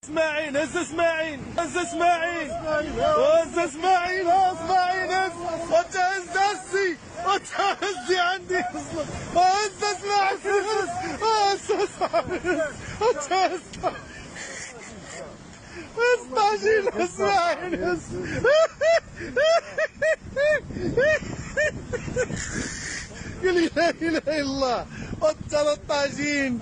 اسماعيل هز اسماعيل هز اسماعيل هز اسماعيل اسماعيل هز وتهز هزي وتهزي عندي اصلا هز اسماعيل هز اسماعيل وتهز الطاجين اسماعيل هز قل لا اله الا الله وترى الطاجين